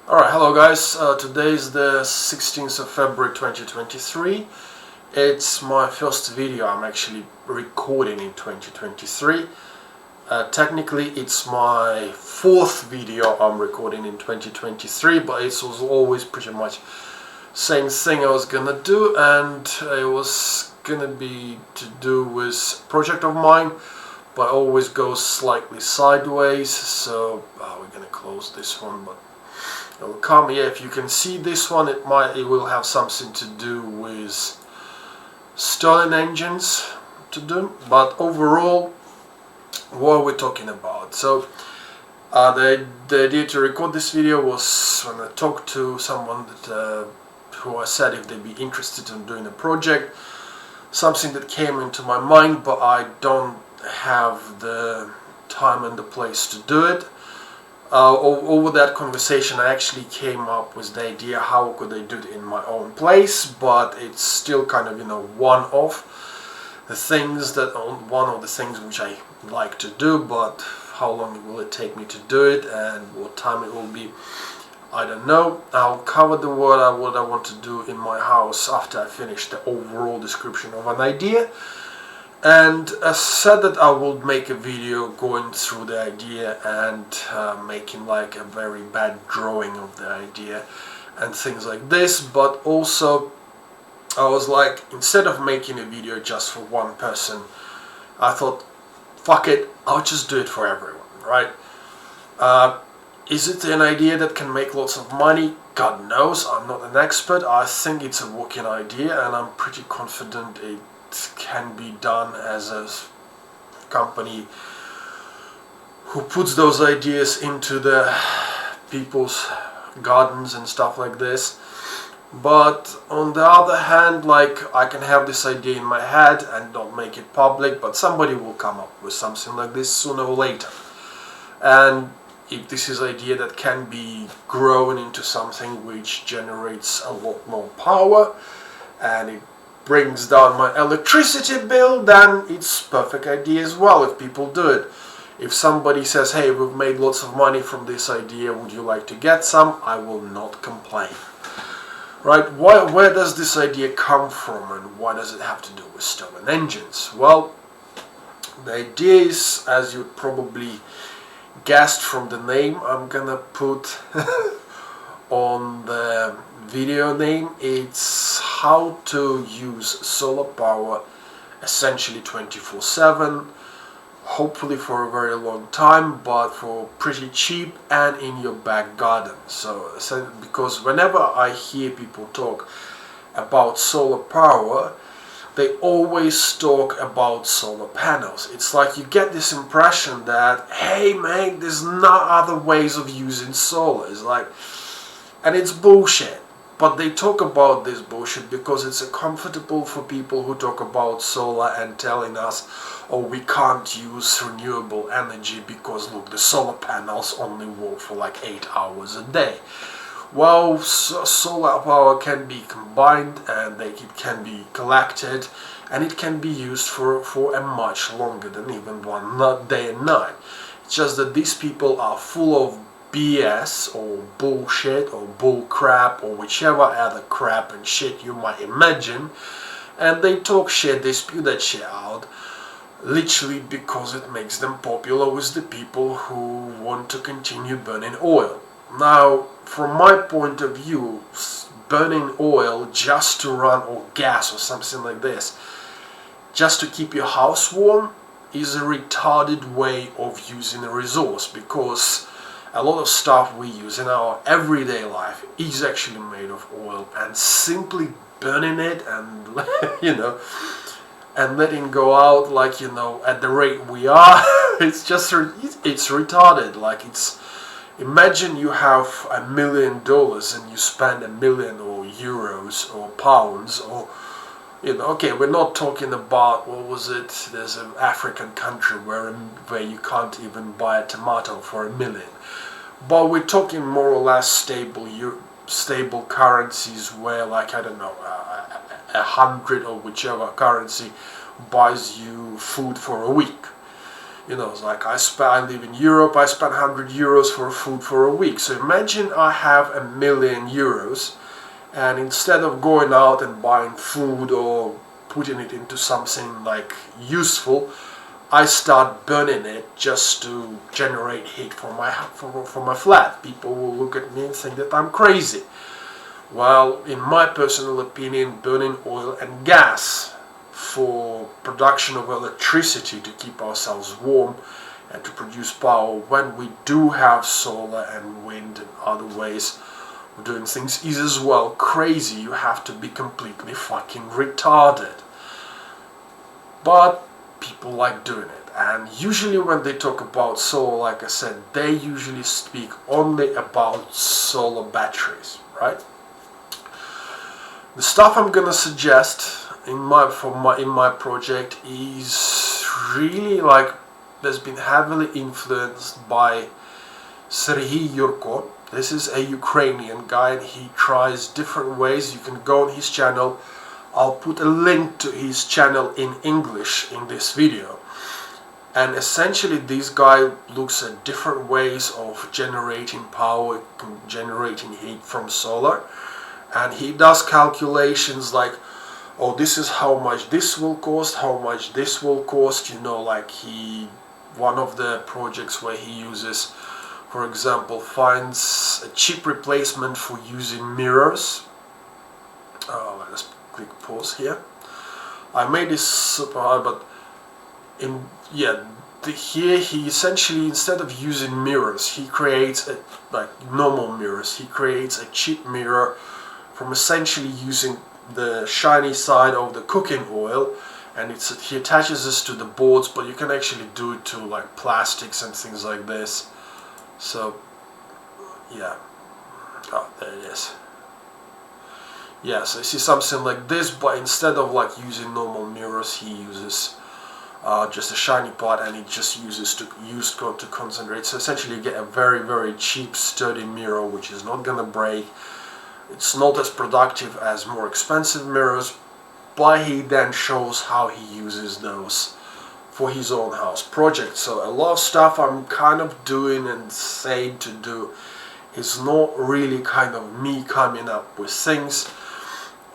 Alright, hello guys, today is the 16th of February 2023. It's my first video I'm actually recording in 2023. Technically it's my fourth video I'm recording in 2023, but it was always pretty much same thing I was gonna do, and it was gonna be to do with a project of mine, but always goes slightly sideways, so we're gonna close this one, but it will come. Yeah, if you can see this one, it will have something to do with Stirling engines to do, but overall, what are we talking about? So the idea to record this video was when I talked to someone that who I said if they'd be interested in doing a project, something that came into my mind, but I don't have the time and the place to do it. Over that conversation I actually came up with the idea how could I do it in my own place, but it's still kind of, one of the things which I like to do, but how long will it take me to do it and what time it will be, I don't know. I'll cover what I want to do in my house after I finish the overall description of an idea. And I said that I will make a video going through the idea and making like a very bad drawing of the idea and things like this, but also I was like, instead of making a video just for one person, I thought, fuck it, I'll just do it for everyone, right? Is it an idea that can make lots of money? God knows, I'm not an expert. I think it's a working idea and I'm pretty confident it can be done as a company who puts those ideas into the people's gardens and stuff like this. But on the other hand, like, I can have this idea in my head and not make it public, but somebody will come up with something like this sooner or later. And if this is an idea that can be grown into something which generates a lot more power and it brings down my electricity bill, then it's a perfect idea as well if people do it. If somebody says, hey, we've made lots of money from this idea, would you like to get some? I will not complain. Right, where does this idea come from and what does it have to do with Stirling engines? Well, the idea is, as you probably guessed from the name I'm gonna put on the video name, it's how to use solar power essentially 24/7, hopefully for a very long time, but for pretty cheap and in your back garden. So because whenever I hear people talk about solar power, they always talk about solar panels. It's like you get this impression that, hey man, there's no other ways of using solar. It's like, and it's bullshit. But they talk about this bullshit because it's comfortable for people who talk about solar and telling us, oh, we can't use renewable energy because look, the solar panels only work for like 8 hours a day. Well, solar power can be combined and it can be collected and it can be used for a much longer than even one day and night. It's just that these people are full of BS or bullshit or bull crap or whichever other crap and shit you might imagine, and they talk shit, they spew that shit out literally because it makes them popular with the people who want to continue burning oil. Now, from my point of view, burning oil just to run, or gas or something like this, just to keep your house warm is a retarded way of using a resource, because a lot of stuff we use in our everyday life is actually made of oil, and simply burning it and and letting go out like at the rate we are, it's retarded. Like, imagine you have $1 million and you spend $1 million or euros or pounds or okay, we're not talking about, what was it, there's an African country where you can't even buy a tomato for $1 million. But we're talking more or less stable currencies where, like, I don't know, 100 or whichever currency buys you food for a week. You know, it's like I live in Europe, I spend 100 euros for food for a week. So imagine I have €1,000,000, and instead of going out and buying food or putting it into something like useful, I start burning it just to generate heat for my flat. People will look at me and think that I'm crazy. Well, in my personal opinion, burning oil and gas for production of electricity to keep ourselves warm and to produce power when we do have solar and wind and other ways of doing things is as well crazy. You have to be completely fucking retarded. But people like doing it, and usually when they talk about solar, like I said, they usually speak only about solar batteries, right? The stuff I'm gonna suggest in my project is really like has been heavily influenced by Serhiy Yurko. This is a Ukrainian guy, and he tries different ways. You can go on his channel. I'll put a link to his channel in English in this video. And essentially this guy looks at different ways of generating power, generating heat from solar. And he does calculations like, oh, this is how much this will cost, how much this will cost. You know, like one of the projects where he uses, for example, finds a cheap replacement for using mirrors. Let's click pause here. I made this super hard, but here he essentially, instead of using mirrors, he creates like normal mirrors. He creates a cheap mirror from essentially using the shiny side of the cooking oil, and he attaches this to the boards, but you can actually do it to like plastics and things like this. So yeah, oh, there it is. Yeah, so you see something like this, but instead of like using normal mirrors, he uses just a shiny part, and he just uses to concentrate. So essentially you get a very, very cheap sturdy mirror which is not gonna break. It's not as productive as more expensive mirrors, but he then shows how he uses those for his own house project. So a lot of stuff I'm kind of doing and saying to do is not really kind of me coming up with things.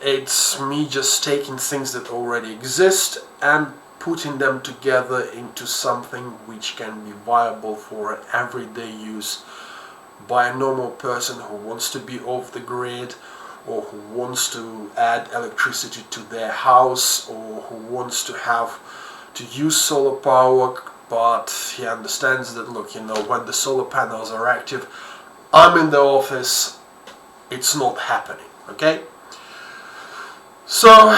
It's me just taking things that already exist and putting them together into something which can be viable for an everyday use by a normal person who wants to be off the grid, or who wants to add electricity to their house, or who wants to use solar power, but he understands that, look, you know, when the solar panels are active, I'm in the office, it's not happening, okay? So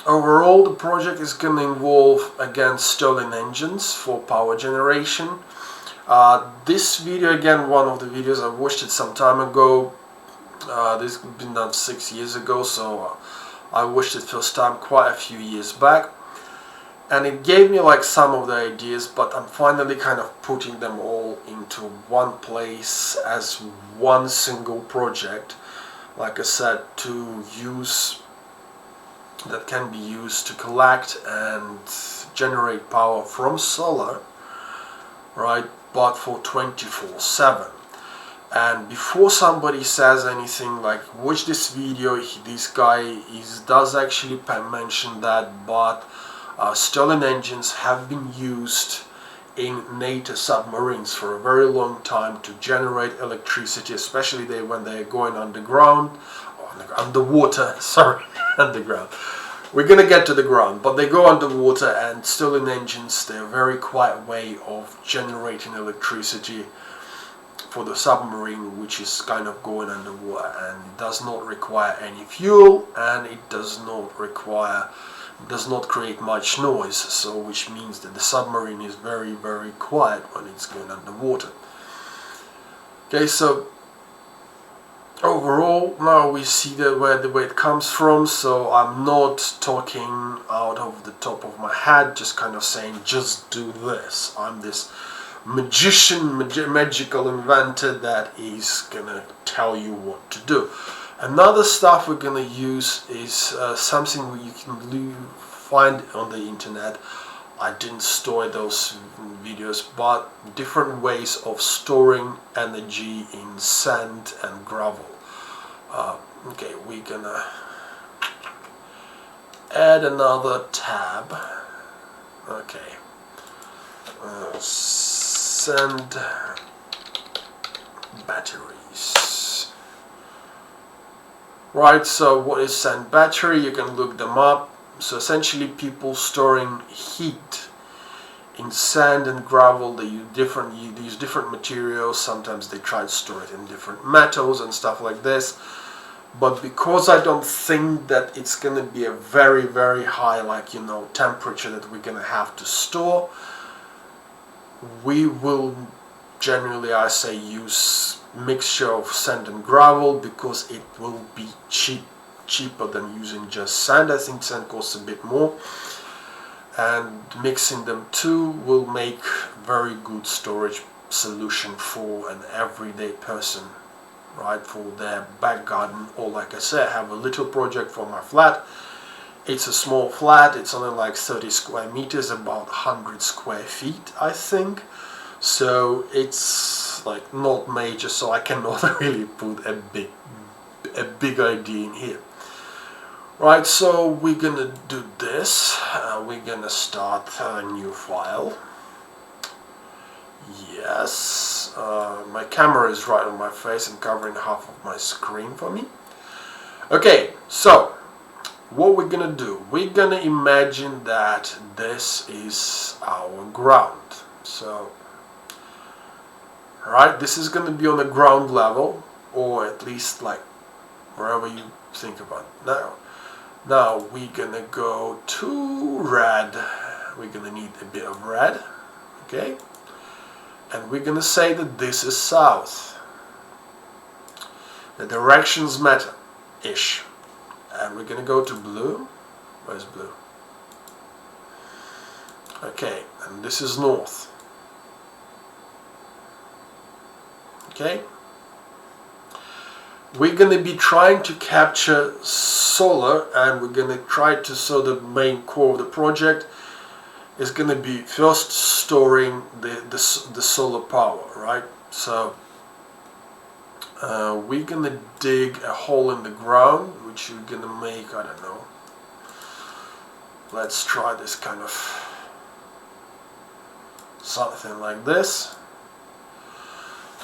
overall, the project is going to involve, again, Stirling engines for power generation. This video, again, one of the videos, I watched it some time ago. This has been done 6 years ago, so I watched it first time quite a few years back. And it gave me like some of the ideas, but I'm finally kind of putting them all into one place as one single project. Like I said, that can be used to collect and generate power from solar, right? But for 24/7. And before somebody says anything, like, watch this video, this guy does actually mention that, but Stirling engines have been used in NATO submarines for a very long time to generate electricity, especially when they're going underground, or underwater, sorry, underground. We're gonna get to the ground, but they go underwater, and Stirling engines, they're a very quiet way of generating electricity for the submarine, which is kind of going underwater, and it does not require any fuel, and it does not create much noise, so which means that the submarine is very, very quiet when it's going underwater. Okay, so overall, now we see where it comes from. So I'm not talking out of the top of my head, just kind of saying just do this. I'm this magician, magical inventor that is gonna tell you what to do. Another stuff we're gonna use is something you can find on the internet. I didn't store those videos, but different ways of storing energy in sand and gravel. Okay, we're gonna add another tab. Okay, sand batteries. Right, so what is sand battery? You can look them up. So essentially people storing heat in sand and gravel. They use different materials. Sometimes they try to store it in different metals and stuff like this. But because I don't think that it's going to be a very, very high, like, you know, temperature that we're going to have to store, we will generally, I say, use mixture of sand and gravel, because it will be cheaper than using just sand. I think sand costs a bit more, and mixing them two will make very good storage solution for an everyday person, right, for their back garden. Or like I said, I have a little project for my flat. It's a small flat, it's only like 30 square meters, about 100 square feet, I think. So it's like not major, so I cannot really put a big idea in here. Right, so we're gonna do this. We're gonna start a new file. Yes, my camera is right on my face and covering half of my screen for me. Okay, so what we're gonna do, we're gonna imagine that this is our ground. So, right, this is gonna be on the ground level, or at least like wherever you think about it. Now we're gonna go to red. We're gonna need a bit of red, okay? And we're gonna say that this is south. The directions matter-ish. And we're gonna go to blue. Where's blue? Okay, and this is north. Okay? We're gonna be trying to capture solar, and we're gonna try to, so the main core of the project is gonna be first storing the solar power, right? So we're gonna dig a hole in the ground, which we're gonna make, I don't know, let's try this kind of something like this,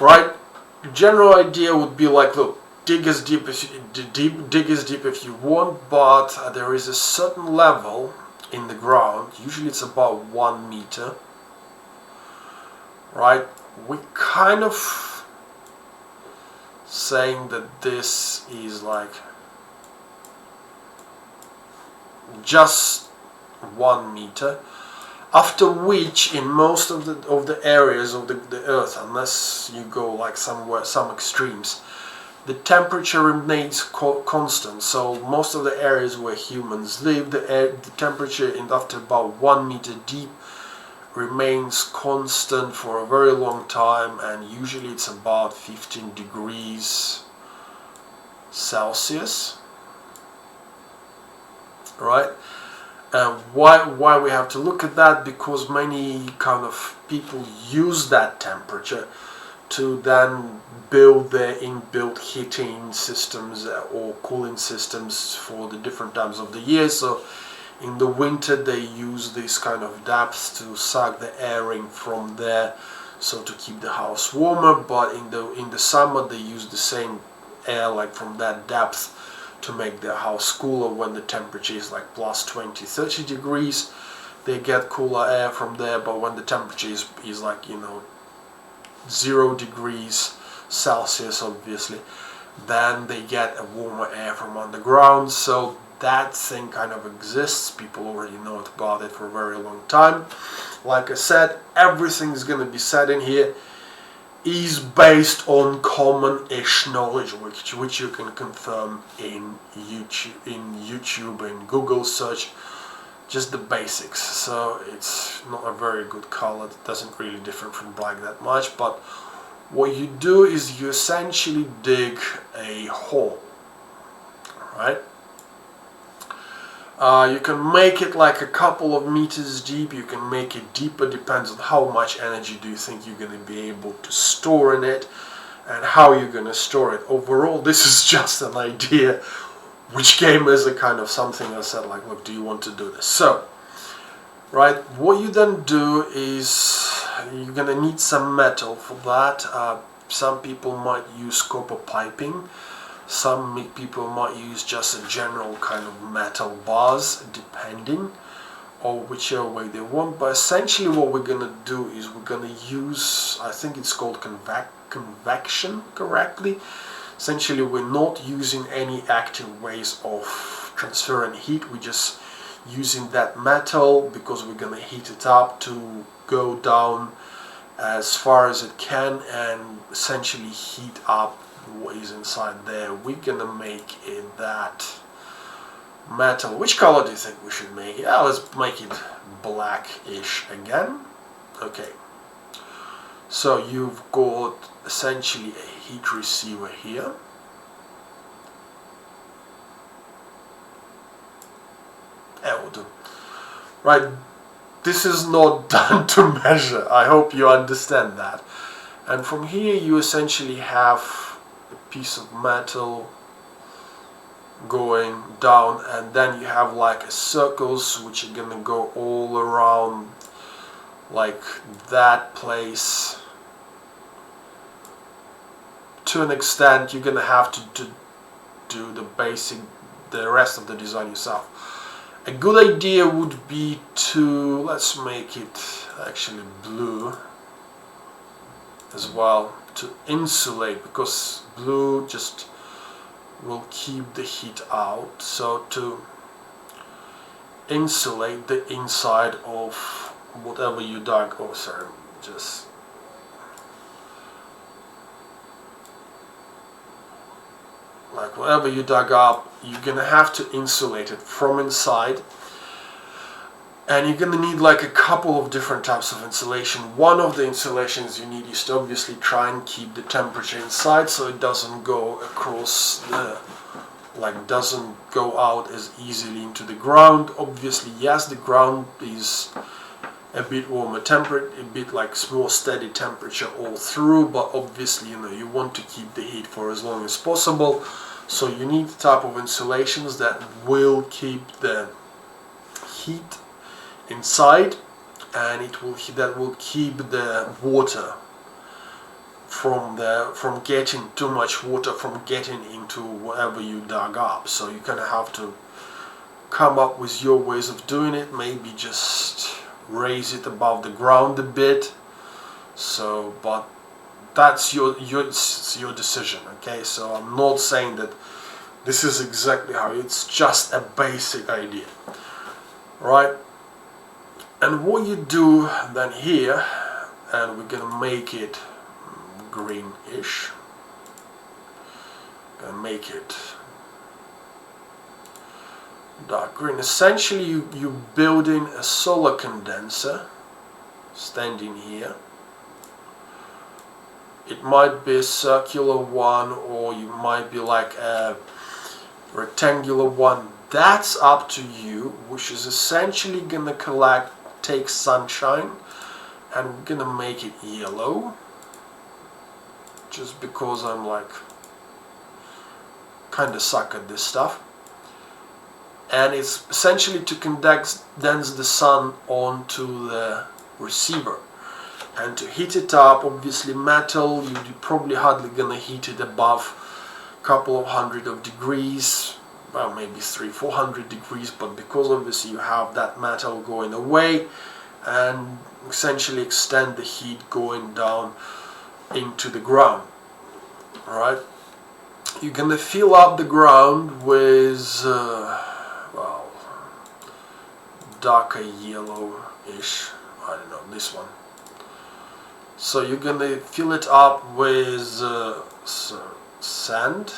right? General idea would be like, look, dig as deep if you want, but there is a certain level in the ground, usually it's about 1 meter, right? We kind of saying that this is like just 1 meter, after which in most of the areas of the earth, unless you go like somewhere, some extremes, the temperature remains constant. So most of the areas where humans live, the temperature after about 1 meter deep remains constant for a very long time, and usually it's about 15 degrees Celsius, right? Why we have to look at that? Because many kind of people use that temperature to then build their inbuilt heating systems or cooling systems for the different times of the year. So in the winter they use this kind of depth to suck the air in from there, so to keep the house warmer. But in the summer they use the same air, like from that depth, to make their house cooler. When the temperature is like plus 20-30 degrees, they get cooler air from there. But when the temperature is like, you know, 0 degrees Celsius, obviously, then they get a warmer air from underground. So that thing kind of exists. People already know about it for a very long time. Like I said, everything is going to be said in here is based on common-ish knowledge, which you can confirm in YouTube, in Google search, just the basics. So it's not a very good color, it doesn't really differ from black that much. But what you do is you essentially dig a hole, right? You can make it like a couple of meters deep, you can make it deeper, depends on how much energy do you think you're going to be able to store in it and how you're going to store it. Overall, this is just an idea which came as a kind of something I said, like, look, do you want to do this? So, right, what you then do is you're going to need some metal for that. Some people might use copper piping. Some people might use just a general kind of metal bars, depending, or whichever way they want. But essentially what we're going to do is we're going to use, I think it's called convection correctly. Essentially we're not using any active ways of transferring heat, we're just using that metal because we're going to heat it up to go down as far as it can and essentially heat up what is inside there. We're gonna make it that metal. Which color do you think we should make it? Yeah, let's make it blackish again. Okay, so you've got essentially a heat receiver here. That will do. Right, this is not done to measure. I hope you understand that. And from here you essentially have a piece of metal going down, and then you have like a circles which are gonna go all around like that place. To an extent you're gonna have to do the rest of the design yourself. A good idea would be to, let's make it actually blue as well, to insulate, because blue just will keep the heat out. So to insulate the inside of whatever you dug, oh sorry, just like whatever you dug up, you're gonna have to insulate it from inside. And you're going to need like a couple of different types of insulation. One of the insulations you need is to obviously try and keep the temperature inside so it doesn't go across the, like doesn't go out as easily into the ground. Obviously, yes, the ground is a bit warmer temperature, a bit like more steady temperature all through, but obviously, you know, you want to keep the heat for as long as possible. So you need the type of insulations that will keep the heat inside, and that will keep the water from getting too much water from getting into whatever you dug up. So you're gonna have to come up with your ways of doing it. Maybe just raise it above the ground a bit. So, but that's your decision. Okay, so I'm not saying that this is exactly how. It's just a basic idea, right? And what you do then here, and we're gonna make it greenish, gonna make it dark green. Essentially you're building a solar condenser standing here. It might be a circular one, or you might be like a rectangular one. That's up to you, which is essentially gonna take sunshine, and we're gonna make it yellow, just because I'm like kind of suck at this stuff. And it's essentially to condense the sun onto the receiver. And to heat it up, obviously metal, you're probably hardly gonna heat it above a couple of hundred of degrees, well, maybe 300-400 degrees, but because obviously you have that metal going away and essentially extend the heat going down into the ground. Alright, you're gonna fill up the ground with well, darker yellowish, I don't know, this one. So you're gonna fill it up with sand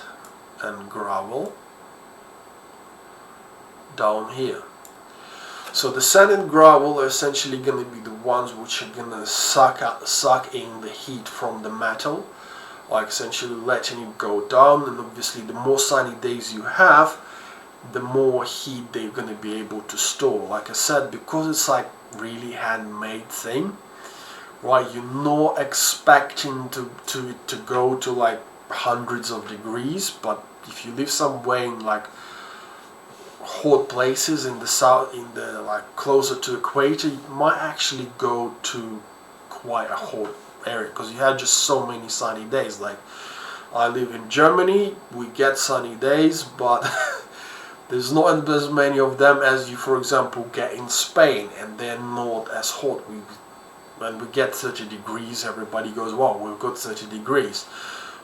and gravel down here. So the sand and gravel are essentially going to be the ones which are going to suck in the heat from the metal, like essentially letting it go down. And obviously the more sunny days you have, the more heat they're going to be able to store. Like I said, because it's like really handmade thing, right? You're not expecting to go to like hundreds of degrees, but if you live somewhere in like hot places in the south, in the like closer to equator, you might actually go to quite a hot area because you have just so many sunny days. Like I live in Germany, we get sunny days, but there's not as many of them as you, for example, get in Spain, and they're not as hot. When we get 30 degrees, everybody goes, wow, we've got 30 degrees.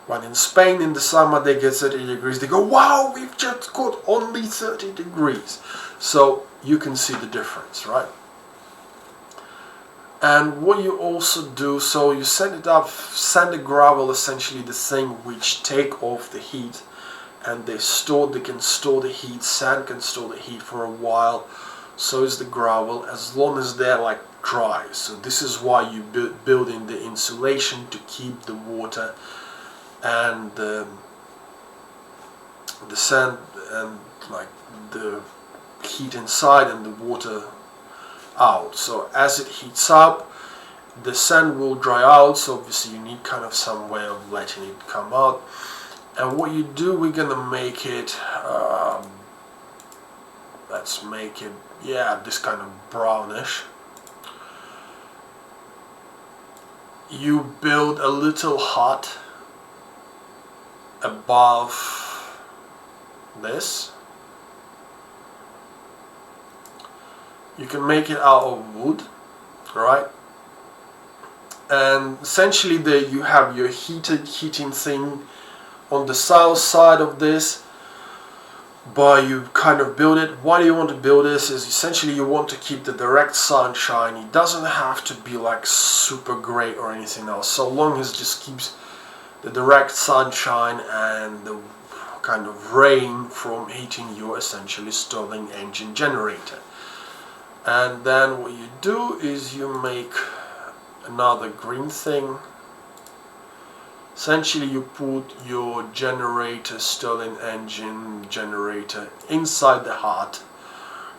When in Spain in the summer they get 30 degrees, they go, wow, we've just got only 30 degrees. So you can see the difference, right? And what you also do, so you sand it up, sand and gravel, essentially the thing which take off the heat, and they can store the heat. Sand can store the heat for a while, so is the gravel, as long as they're like dry. So this is why you build in the insulation to keep the water and the sand and like the heat inside and the water out. So as it heats up, the sand will dry out, so obviously you need kind of some way of letting it come out. And what you do, we're gonna make it let's make it, yeah, this kind of brownish. You build a little hut above this. You can make it out of wood, right? And essentially you have your heating thing on the south side of this, but you kind of build it. Why do you want to build this? Is essentially you want to keep the direct sunshine. It doesn't have to be like super great or anything else, so long as it just keeps the direct sunshine and the kind of rain from heating your essentially Stirling engine generator. And then what you do is you make another green thing. Essentially you put your generator, Stirling engine generator, inside the hut,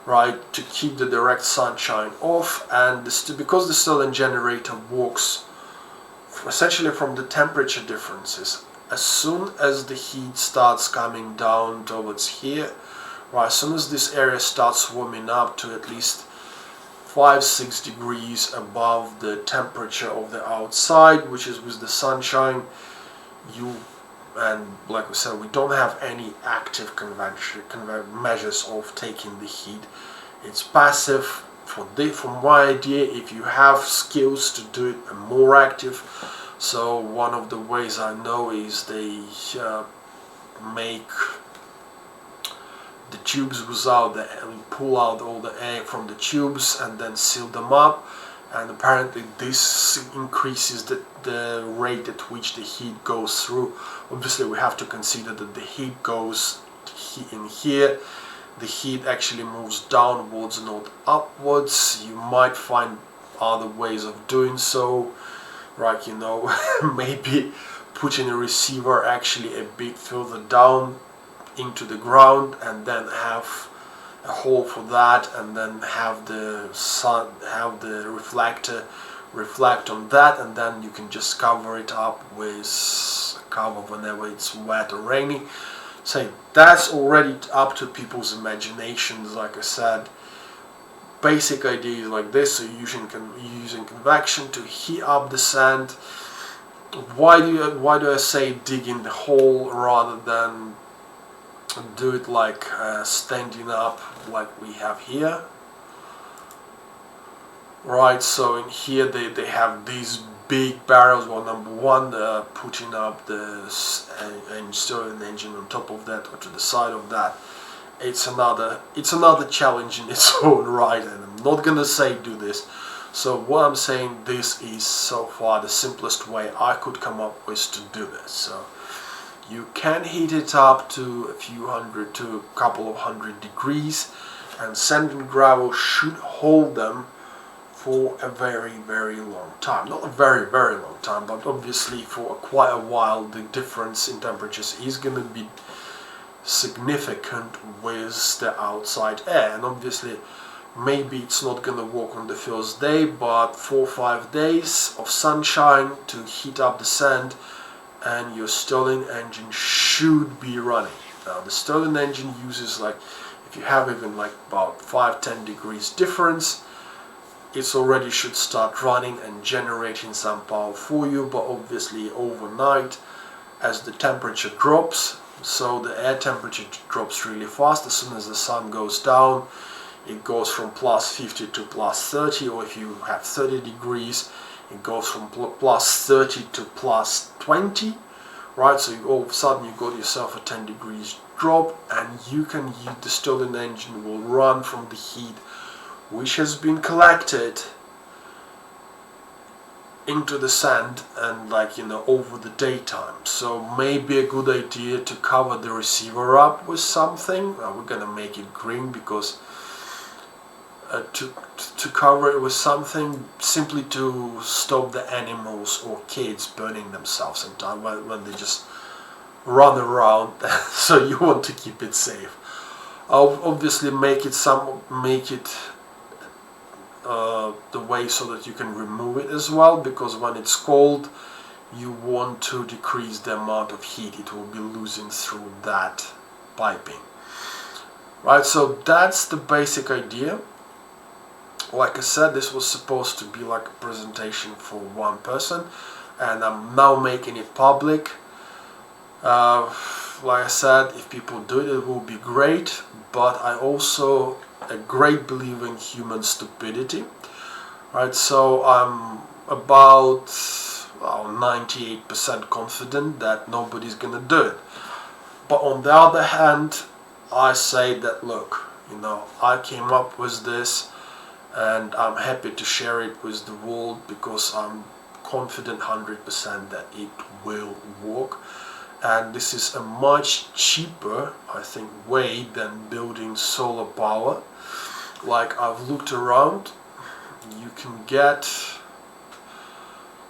right, to keep the direct sunshine off. And because the Stirling generator works essentially from the temperature differences, as soon as the heat starts coming down towards here, right, as soon as this area starts warming up to at least 5-6 degrees above the temperature of the outside, which is with the sunshine, and like we said, we don't have any active measures of taking the heat. It's passive. From my idea, if you have skills to do it more active, so one of the ways I know is they make the tubes without the air, pull out all the air from the tubes and then seal them up, and apparently this increases the rate at which the heat goes through. Obviously we have to consider that the heat goes in here, the heat actually moves downwards, not upwards. You might find other ways of doing so, right, you know, maybe putting a receiver actually a bit further down into the ground and then have a hole for that, and then have the reflector reflect on that, and then you can just cover it up with cover whenever it's wet or rainy. So that's already up to people's imaginations. Like I said, basic idea is like this. So you're using convection to heat up the sand. Why do I say dig in the hole rather than do it like standing up like we have here? Right, so in here they have these big barrels. Well, number one, putting up the Stirling engine on top of that or to the side of that, it's another challenge in its own right, and I'm not gonna say do this. So what I'm saying, this is so far the simplest way I could come up with to do this. So you can heat it up to a couple of hundred degrees, and sand and gravel should hold them for a very, very long time. Not a very, very long time, but obviously for quite a while the difference in temperatures is going to be significant with the outside air. And obviously maybe it's not gonna work on the first day, but 4 or 5 days of sunshine to heat up the sand and your Stirling engine should be running. Now the Stirling engine uses, like, if you have even like about 5-10 degrees difference, it already should start running and generating some power for you. But obviously overnight, as the temperature drops, so the air temperature drops really fast. As soon as the sun goes down, it goes from plus 50 to plus 30, or if you have 30 degrees, it goes from plus 30 to plus 20, right? So all of a sudden you got yourself a 10 degrees drop, and you can use the Stirling engine will run from the heat which has been collected into the sand and, like, you know, over the daytime. So maybe a good idea to cover the receiver up with something. We're gonna make it green because to cover it with something, simply to stop the animals or kids burning themselves in time when they just run around. So you want to keep it safe. I'll obviously make it the way so that you can remove it as well, because when it's cold you want to decrease the amount of heat it will be losing through that piping, right? So that's the basic idea. Like I said, this was supposed to be like a presentation for one person, and I'm now making it public. Like I said, if people do it, it will be great, but I also a great believer in human stupidity, right? So I'm about 98% confident that nobody's gonna do it. But on the other hand, I say that, look, you know, I came up with this and I'm happy to share it with the world because I'm confident 100% that it will work. And this is a much cheaper, I think, way than building solar power. Like, I've looked around, you can get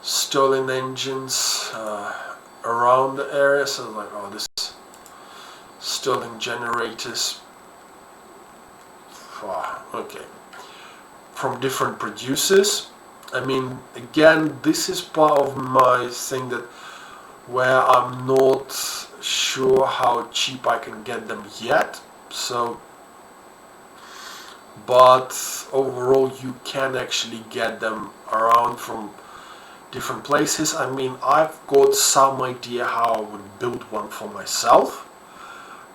Stirling engines around the area. So like, oh, this Stirling generators, okay, from different producers. I mean, again, this is part of my thing that where I'm not sure how cheap I can get them yet. So, but overall you can actually get them around from different places. I mean, I've got some idea how I would build one for myself,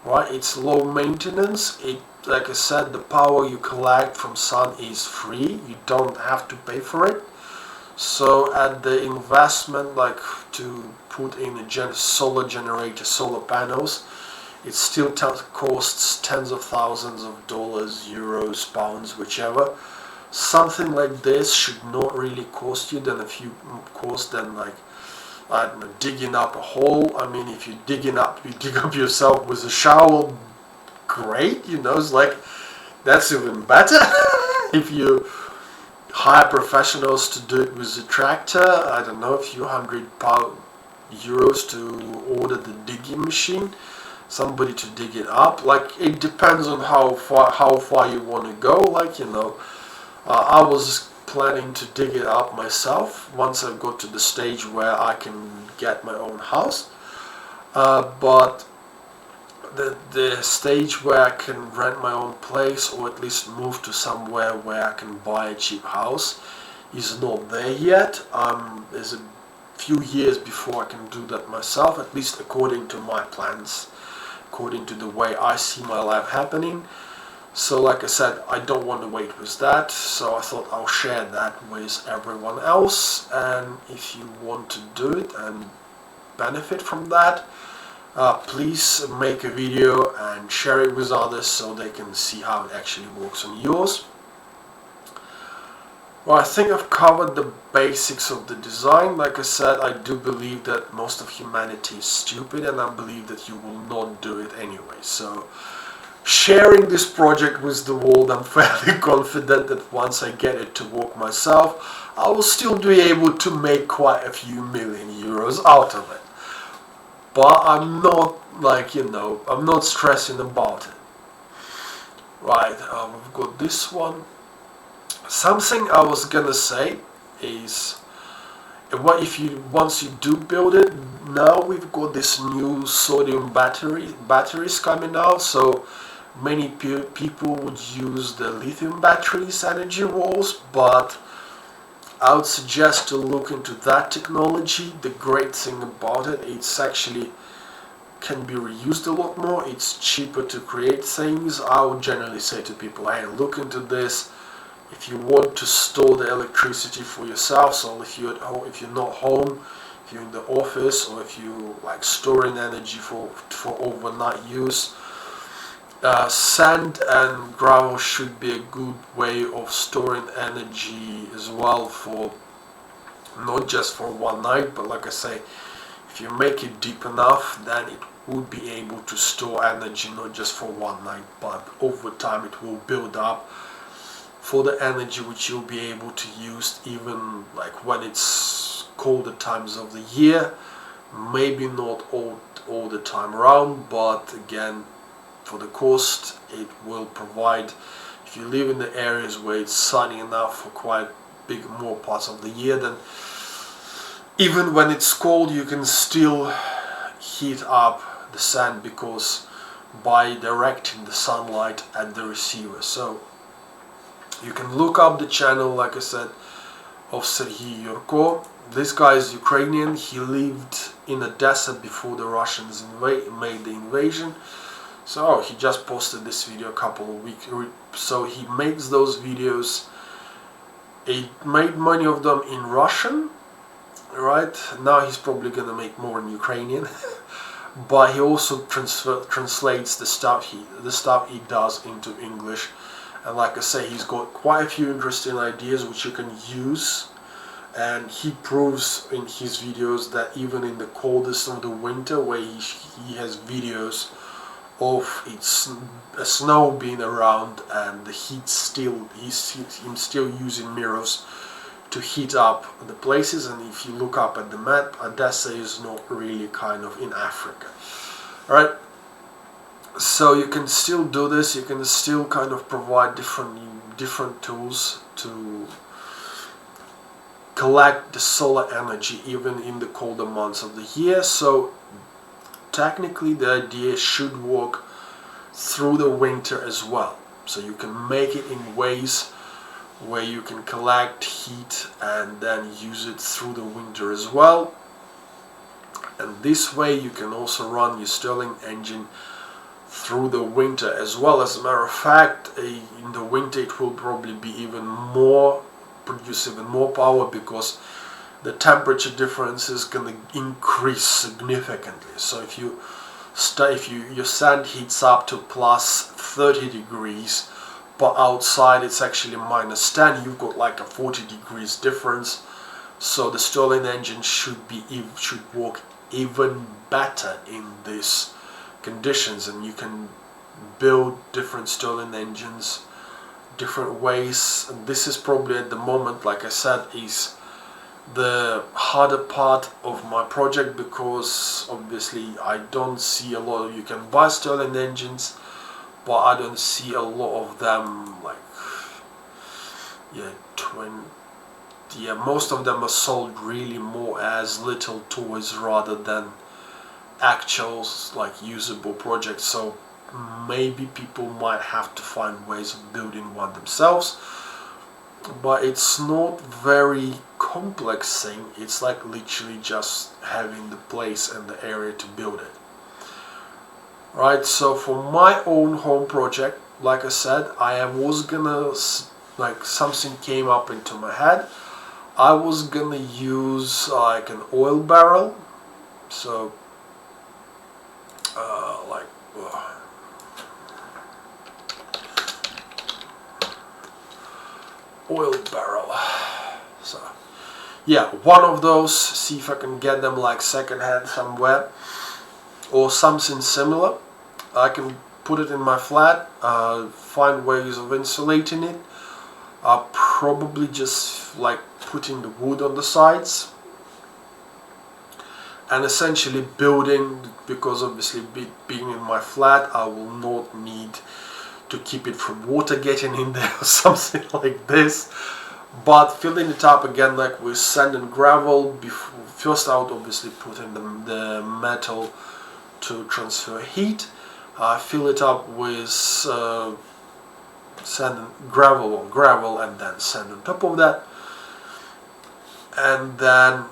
right? It's low maintenance. It, like I said, the power you collect from sun is free. You don't have to pay for it. So at the investment, like to put in a solar generator, solar panels, it still costs tens of thousands of dollars, euros, pounds, whichever. Something like this should not really cost you than a few than, like, I don't know, digging up a hole. I mean, if you dig up yourself with a shovel, great, you know, it's like, that's even better. If you hire professionals to do it with a tractor, I don't know, a few €100 to order the digging machine, somebody to dig it up. Like, it depends on how far you want to go. Like, you know, I was planning to dig it up myself once I got to the stage where I can get my own house, but the stage where I can rent my own place, or at least move to somewhere where I can buy a cheap house, is not there yet. There's a few years before I can do that myself, at least according to my plans, according to the way I see my life happening. So like I said, I don't want to wait with that, so I thought I'll share that with everyone else. And if you want to do it and benefit from that, please make a video and share it with others so they can see how it actually works on yours. Well, I think I've covered the basics of the design. Like I said, I do believe that most of humanity is stupid, and I believe that you will not do it anyway. So, sharing this project with the world, I'm fairly confident that once I get it to work myself, I will still be able to make quite a few million euros out of it. But I'm not like, you know, I'm not stressing about it. Right, we've got this one. Something I was gonna say is, what if you, once you do build it, now we've got this new sodium batteries coming out. So many people would use the lithium batteries energy walls, but I would suggest to look into that technology. The great thing about it, it's actually can be reused a lot more. It's cheaper to create things. I would generally say to people, hey, look into this. If you want to store the electricity for yourself, so if you're at home, if you're not home, if you're in the office, or if you like storing energy for overnight use, sand and gravel should be a good way of storing energy as well, for not just for one night, but like I say, if you make it deep enough, then it would be able to store energy not just for one night, but over time it will build up for the energy which you'll be able to use even like when it's colder times of the year. Maybe not all the time around, but again, for the cost it will provide. If you live in the areas where it's sunny enough for quite big more parts of the year, then even when it's cold you can still heat up the sand, because by directing the sunlight at the receiver. So you can look up the channel, like I said, of Serhiy Yurko. This guy is Ukrainian. He lived in Odessa before the Russians made the invasion. So he just posted this video a couple of weeks. So he makes those videos. He made many of them in Russian, right? Now he's probably gonna make more in Ukrainian. But he also translates the stuff he does into English. And like I say, he's got quite a few interesting ideas which you can use, and he proves in his videos that even in the coldest of the winter, where he has videos of snow being around and the heat still, him still using mirrors to heat up the places. And if you look up at the map, Odessa is not really kind of in Africa. Alright, so you can still do this. You can still kind of provide different tools to collect the solar energy even in the colder months of the year. So technically the idea should work through the winter as well. So you can make it in ways where you can collect heat and then use it through the winter as well. And this way you can also run your Stirling engine through the winter as well. As a matter of fact, in the winter it will probably be even more, produce even more power, because the temperature difference is going to increase significantly. So if your sand heats up to plus 30 degrees, but outside it's actually minus 10, you've got like a 40 degrees difference. So the Stirling engine should work even better in these conditions, and you can build different Stirling engines different ways. And this is probably at the moment, like I said, is the harder part of my project, because obviously I don't see a lot of, you can buy Stirling engines, but I don't see a lot of them, like most of them are sold really more as little toys rather than actual like usable projects. So maybe people might have to find ways of building one themselves, but it's not very complex thing. It's like literally just having the place and the area to build it. Right, so for my own home project, like I said, I was gonna, like, something came up into my head. I was gonna use like an oil barrel. So oil barrel. So yeah, one of those. See if I can get them like secondhand somewhere, or something similar. I can put it in my flat, find ways of insulating it. Probably just like putting the wood on the sides, and essentially building, because obviously being in my flat, I will not need to keep it from water getting in there or something like this, but filling it up again like with sand and gravel. First I would obviously put in the metal to transfer heat. I fill it up with sand and gravel and then sand on top of that, and then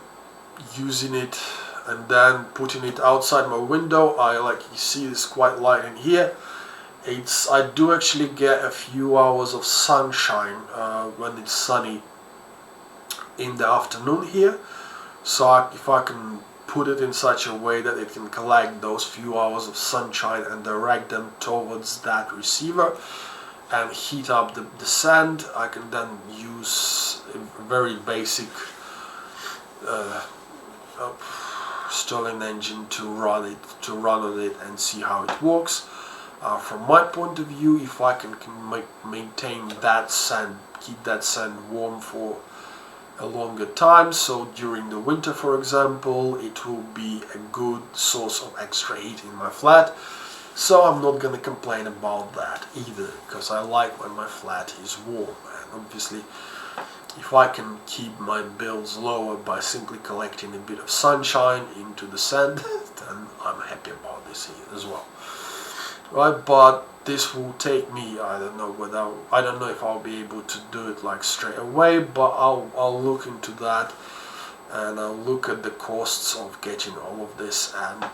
using it and then putting it outside my window. Like you see, it's quite light in here. I do actually get a few hours of sunshine when it's sunny in the afternoon here, so if I can put it in such a way that it can collect those few hours of sunshine and direct them towards that receiver and heat up the sand, I can then use a very basic Stirling engine to run on it and see how it works. From my point of view, if I can maintain that sand, keep that sand warm for a longer time, so during the winter for example, it will be a good source of extra heat in my flat, so I'm not gonna complain about that either, because I like when my flat is warm. And obviously if I can keep my bills lower by simply collecting a bit of sunshine into the sand, then I'm happy about this here as well. Right, but this will take me, I don't know if I'll be able to do it like straight away, but I'll look into that, and I'll look at the costs of getting all of this, and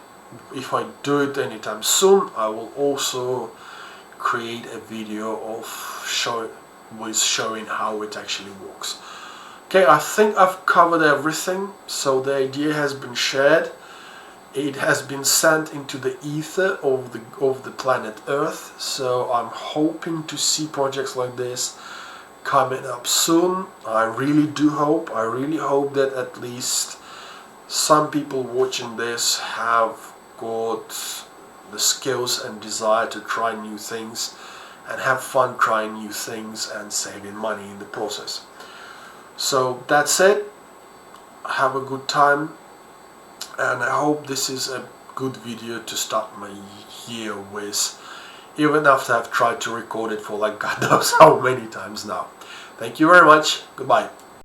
if I do it anytime soon, I will also create a video of showing how it actually works. Okay, I think I've covered everything, so the idea has been shared. It has been sent into the ether of the planet Earth, so I'm hoping to see projects like this coming up soon. I really hope that at least some people watching this have got the skills and desire to try new things and have fun trying new things and saving money in the process. So that's it. Have a good time, and I hope this is a good video to start my year with, even after I've tried to record it for like God knows how many times now. Thank you very much. Goodbye.